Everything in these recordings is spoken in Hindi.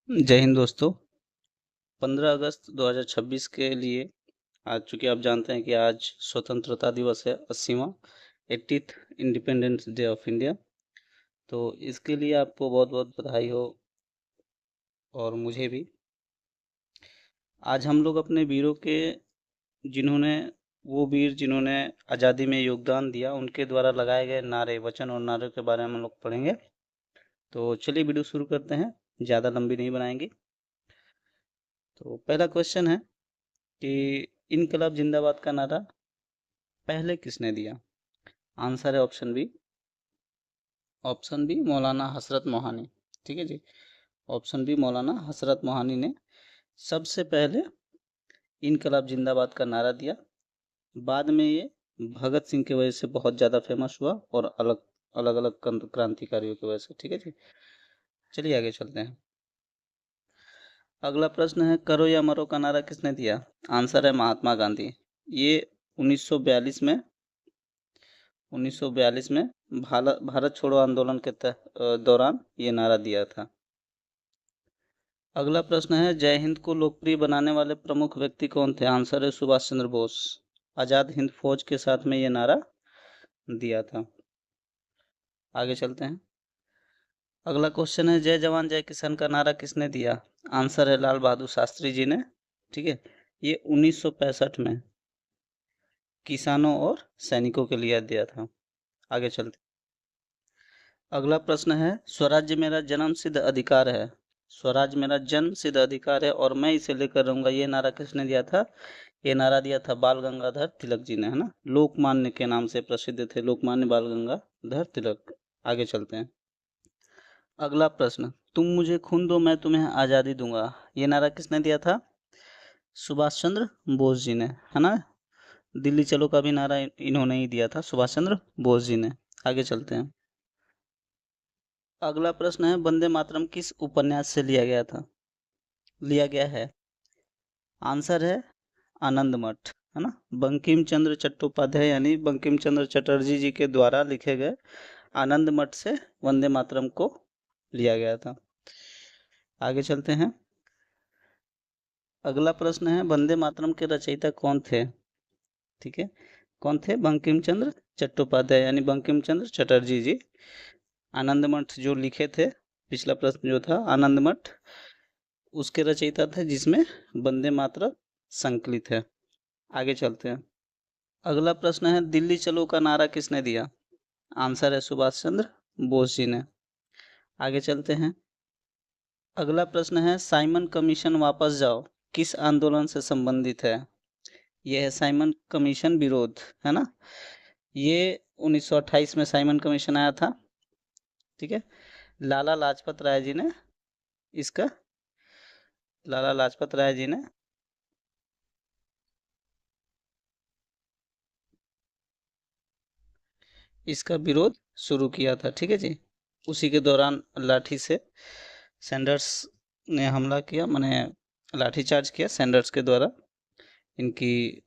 जय हिंद दोस्तों। 15 अगस्त 2026 के लिए आज, चूंकि आप जानते हैं कि आज स्वतंत्रता दिवस है, 80वां 80th independence day of India. तो इसके लिए आपको बहुत बहुत बधाई हो और मुझे भी। आज हम लोग अपने वीरों के, जिन्होंने वो वीर जिन्होंने आज़ादी में योगदान दिया, उनके द्वारा लगाए गए नारे, वचन और नारों के बारे में हम लोग पढ़ेंगे। तो चलिए वीडियो शुरू करते हैं, ज़्यादा लंबी नहीं बनाएंगे। तो पहला क्वेश्चन है कि इनकलाब जिंदाबाद का नारा पहले किसने दिया? आंसर है ऑप्शन बी मौलाना हसरत मोहानी। ठीक है जी, ऑप्शन बी मौलाना हसरत मोहानी ने सबसे पहले इनकलाब जिंदाबाद का नारा दिया। बाद में ये भगत सिंह की वजह से बहुत ज़्यादा फेमस हुआ और अलग अलग अलग क्रांतिकारियों की वजह से। ठीक है जी, चलिए आगे चलते हैं। अगला प्रश्न है, करो या मरो का नारा किसने दिया? आंसर है महात्मा गांधी। ये 1942 में 1942 में भारत छोड़ो आंदोलन के दौरान ये नारा दिया था। अगला प्रश्न है, जय हिंद को लोकप्रिय बनाने वाले प्रमुख व्यक्ति कौन थे? आंसर है सुभाष चंद्र बोस। आजाद हिंद फौज के साथ में ये नारा दिया था। आगे चलते हैं। अगला क्वेश्चन है, जय जवान जय किसान का नारा किसने दिया? आंसर है लाल बहादुर शास्त्री जी ने। ठीक है, ये 1965 में किसानों और सैनिकों के लिए दिया था। आगे चलते। अगला प्रश्न है, स्वराज्य मेरा जन्मसिद्ध अधिकार है, स्वराज मेरा जन्म सिद्ध अधिकार है और मैं इसे लेकर रहूंगा, ये नारा किसने दिया था? ये नारा दिया था बाल गंगाधर तिलक जी ने, है ना। लोकमान्य के नाम से प्रसिद्ध थे, लोकमान्य बाल गंगाधर तिलक। आगे चलते हैं। अगला प्रश्न, तुम मुझे खून दो मैं तुम्हें आज़ादी दूंगा, ये नारा किसने दिया था? सुभाष चंद्र बोस जी ने, है ना। दिल्ली चलो का भी नारा इन्होंने ही दिया था, सुभाष चंद्र बोस जी ने। आगे चलते हैं। अगला प्रश्न है, वंदे मातरम किस उपन्यास से लिया गया है? आंसर है आनंद मठ, है ना। बंकिम चंद्र चट्टोपाध्याय यानी बंकिम चंद्र चटर्जी जी के द्वारा लिखे गए आनंद मठ से वंदे मातरम को लिया गया था। आगे चलते हैं। अगला प्रश्न है, वंदे मातरम के रचयिता कौन थे? ठीक है, कौन थे? बंकिम चंद्र चट्टोपाध्याय यानी बंकिम चंद्र चटर्जी जी आनंद मठ जो लिखे थे। पिछला प्रश्न जो था आनंद मठ, उसके रचयिता थे जिसमें वंदे मातरम संकलित है। आगे चलते हैं। अगला प्रश्न है, दिल्ली चलो का नारा किसने दिया? आंसर है सुभाष चंद्र बोस जी ने। आगे चलते हैं। अगला प्रश्न है, साइमन कमीशन वापस जाओ किस आंदोलन से संबंधित है? यह है साइमन कमीशन विरोध, है ना। ये 1928 में साइमन कमीशन आया था। ठीक है, लाला लाजपत राय जी ने इसका लाला लाजपत राय जी ने इसका विरोध शुरू किया था। ठीक है जी, उसी के दौरान लाठी से सैंडर्स ने हमला किया, माने लाठीचार्ज किया सैंडर्स के द्वारा। इनकी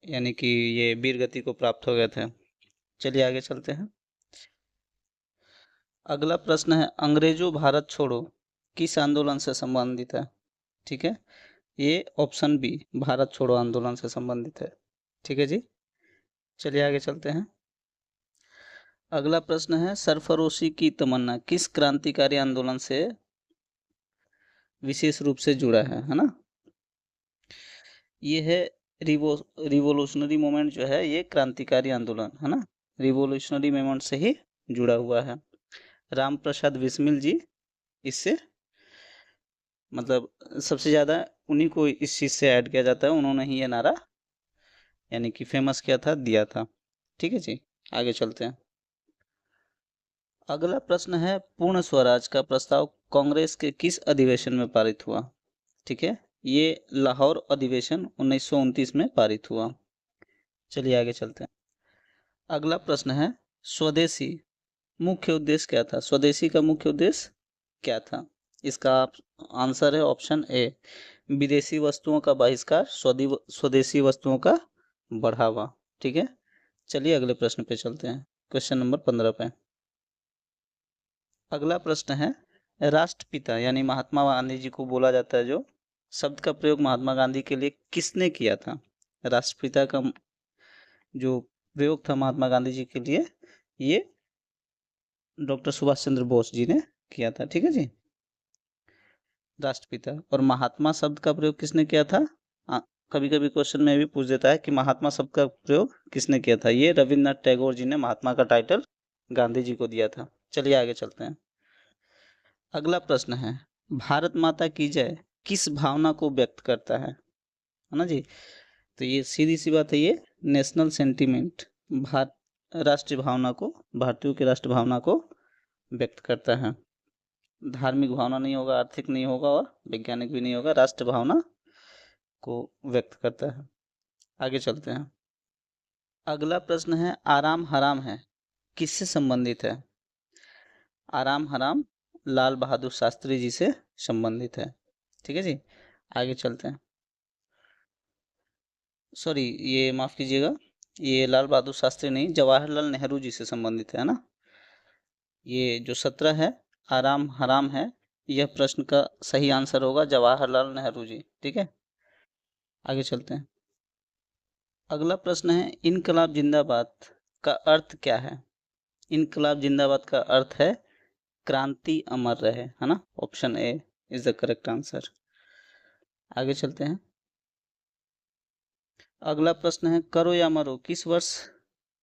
यानी कि ये वीर गति को प्राप्त हो गए थे। चलिए आगे चलते हैं। अगला प्रश्न है, अंग्रेजों भारत छोड़ो किस आंदोलन से संबंधित है? ठीक है, ये ऑप्शन बी भारत छोड़ो आंदोलन से संबंधित है। ठीक है जी, चलिए आगे चलते हैं। अगला प्रश्न है, सरफरोशी की तमन्ना किस क्रांतिकारी आंदोलन से विशेष रूप से जुड़ा है ना। ये है रिवोल्यूशनरी मूवमेंट जो है, ये क्रांतिकारी आंदोलन है ना, रिवोल्यूशनरी मूवमेंट से ही जुड़ा हुआ है। राम प्रसाद बिस्मिल जी इससे मतलब सबसे ज़्यादा उन्हीं को इस चीज़ से ऐड किया जाता है, उन्होंने ही ये नारा यानी कि फेमस किया था, दिया था। ठीक है जी, आगे चलते हैं। अगला प्रश्न है, पूर्ण स्वराज का प्रस्ताव कांग्रेस के किस अधिवेशन में पारित हुआ? ठीक है, ये लाहौर अधिवेशन 1929 में पारित हुआ। चलिए आगे चलते हैं। अगला प्रश्न है, स्वदेशी मुख्य उद्देश्य क्या था? स्वदेशी का मुख्य उद्देश्य क्या था? इसका आंसर है ऑप्शन ए विदेशी वस्तुओं का बहिष्कार, स्वदेशी वस्तुओं का बढ़ावा। ठीक है, चलिए अगले प्रश्न पे चलते हैं, क्वेश्चन नंबर 15 पे। अगला प्रश्न है, राष्ट्रपिता यानी महात्मा गांधी जी को बोला जाता है, जो शब्द का प्रयोग महात्मा गांधी के लिए किसने किया था? राष्ट्रपिता का जो प्रयोग था महात्मा गांधी जी के लिए, ये डॉक्टर सुभाष चंद्र बोस जी ने किया था। ठीक है जी, राष्ट्रपिता। और महात्मा शब्द का प्रयोग किसने किया था? कभी कभी क्वेश्चन में भी पूछ देता है कि महात्मा शब्द का प्रयोग किसने किया था। ये रविन्द्रनाथ टैगोर जी ने महात्मा का टाइटल गांधी जी को दिया था। चलिए आगे चलते हैं। अगला प्रश्न है, भारत माता की जय किस भावना को व्यक्त करता है ना जी? तो ये सीधी सी बात है, ये नेशनल सेंटीमेंट, राष्ट्रीय भावना को, भारतीयों की राष्ट्र भावना को व्यक्त करता है। धार्मिक भावना नहीं होगा, आर्थिक नहीं होगा और वैज्ञानिक भी नहीं होगा, राष्ट्र भावना को व्यक्त करता है। आगे चलते हैं। अगला प्रश्न है, आराम हराम है किससे संबंधित है? आराम हराम लाल बहादुर शास्त्री जी से संबंधित है। ठीक है जी, आगे चलते हैं। सॉरी, ये माफ कीजिएगा, ये लाल बहादुर शास्त्री नहीं, जवाहरलाल नेहरू जी से संबंधित है ना। ये जो 17 है, आराम हराम है, यह प्रश्न का सही आंसर होगा जवाहरलाल नेहरू जी। ठीक है, आगे चलते हैं। अगला प्रश्न है, इनकलाब जिंदाबाद का अर्थ क्या है? इनकलाब जिंदाबाद का अर्थ है क्रांति अमर रहे, है ना। Option A is the correct answer. आगे चलते हैं। अगला प्रश्न है, करो या मरो किस वर्ष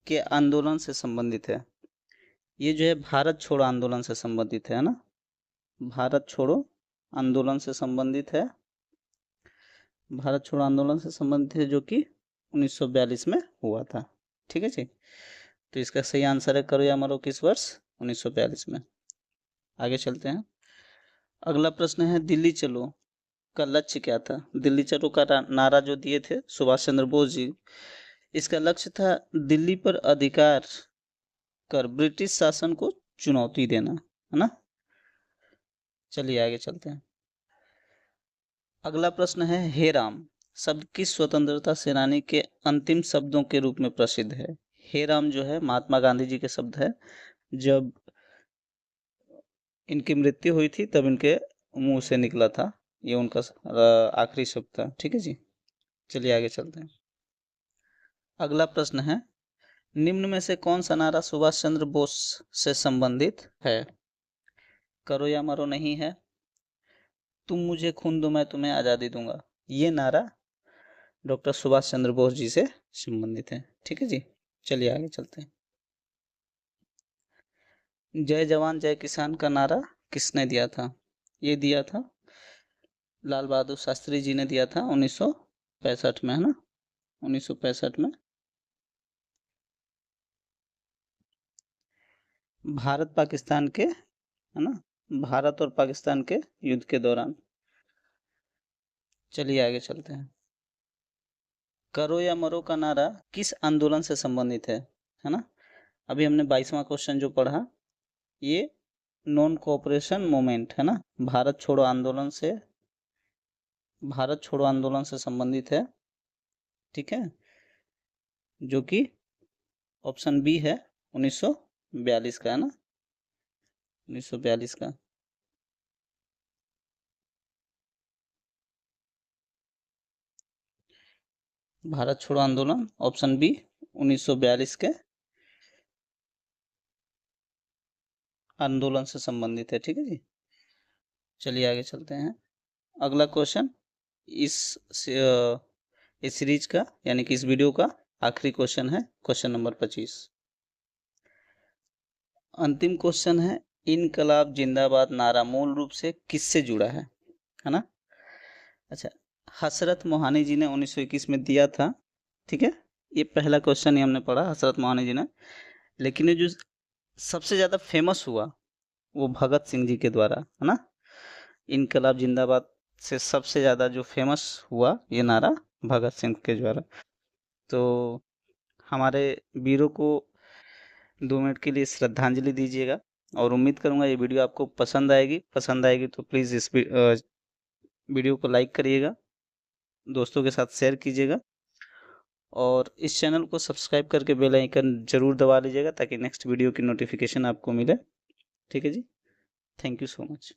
के आंदोलन से संबंधित है? ये जो है भारत छोड़ो आंदोलन से संबंधित है ना। भारत छोड़ो आंदोलन से संबंधित है, भारत छोड़ो आंदोलन से संबंधित है, जो कि 1942 में हुआ था। ठीक है जी, तो इसका सही आंसर है करो या मरो किस वर्ष? 1942 में। आगे चलते हैं। अगला प्रश्न है, दिल्ली चलो का लक्ष्य क्या था? दिल्ली चलो का नारा जो दिए थे सुभाष चंद्र बोस जी, इसका लक्ष्य था दिल्ली पर अधिकार कर ब्रिटिश शासन को चुनौती देना, है ना। चलिए आगे चलते हैं। अगला प्रश्न है, हे राम शब्द किस स्वतंत्रता सेनानी के अंतिम शब्दों के रूप में प्रसिद्ध है? हे राम जो है महात्मा गांधी जी के शब्द है, जब इनकी मृत्यु हुई थी तब इनके मुंह से निकला था, ये उनका आखिरी शब्द था। ठीक है जी, चलिए आगे चलते हैं। अगला प्रश्न है, निम्न में से कौन सा नारा सुभाष चंद्र बोस से संबंधित है? करो या मरो नहीं है, तुम मुझे खून दो मैं तुम्हें आजादी दूंगा, ये नारा डॉक्टर सुभाष चंद्र बोस जी से संबंधित है। ठीक है जी, चलिए आगे चलते हैं। जय जवान जय किसान का नारा किसने दिया था? ये दिया था लाल बहादुर शास्त्री जी ने दिया था 1965 में, है ना। 1965 में भारत पाकिस्तान के, है ना, भारत और पाकिस्तान के युद्ध के दौरान। चलिए आगे चलते हैं। करो या मरो का नारा किस आंदोलन से संबंधित है ना। अभी हमने 22वां क्वेश्चन जो पढ़ा, ये नॉन कोऑपरेशन मूवमेंट, है ना, भारत छोड़ो आंदोलन से, भारत छोड़ो आंदोलन से संबंधित है। ठीक है, जो कि ऑप्शन बी है 1942 का, है ना, 1942 का। भारत छोड़ो आंदोलन ऑप्शन बी 1942 के आंदोलन से संबंधित है। ठीक है जी, चलिए आगे चलते हैं। अगला क्वेश्चन इस सीरीज का यानी कि इस वीडियो का आखिरी क्वेश्चन है, क्वेश्चन नंबर 25। अंतिम क्वेश्चन है, इनकलाब जिंदाबाद नारा मूल रूप से किससे जुड़ा है ना। अच्छा, हसरत मोहानी जी ने 1921 में दिया था। ठीक है, ये पहला क्वेश्चन ही हमने पढ़ा हसरत मोहानी जी ने, लेकिन ये जो सबसे ज्यादा फेमस हुआ वो भगत सिंह जी के द्वारा, है ना। इनकलाब जिंदाबाद से सबसे ज्यादा जो फेमस हुआ ये नारा भगत सिंह के द्वारा। तो हमारे वीरों को 2 मिनट के लिए श्रद्धांजलि दीजिएगा, और उम्मीद करूंगा ये वीडियो आपको पसंद आएगी। पसंद आएगी तो प्लीज़ इस वीडियो को लाइक करिएगा, दोस्तों के साथ शेयर कीजिएगा, और इस चैनल को सब्सक्राइब करके बेल आइकन जरूर दबा लीजिएगा ताकि नेक्स्ट वीडियो की नोटिफिकेशन आपको मिले। ठीक है जी, थैंक यू सो मच।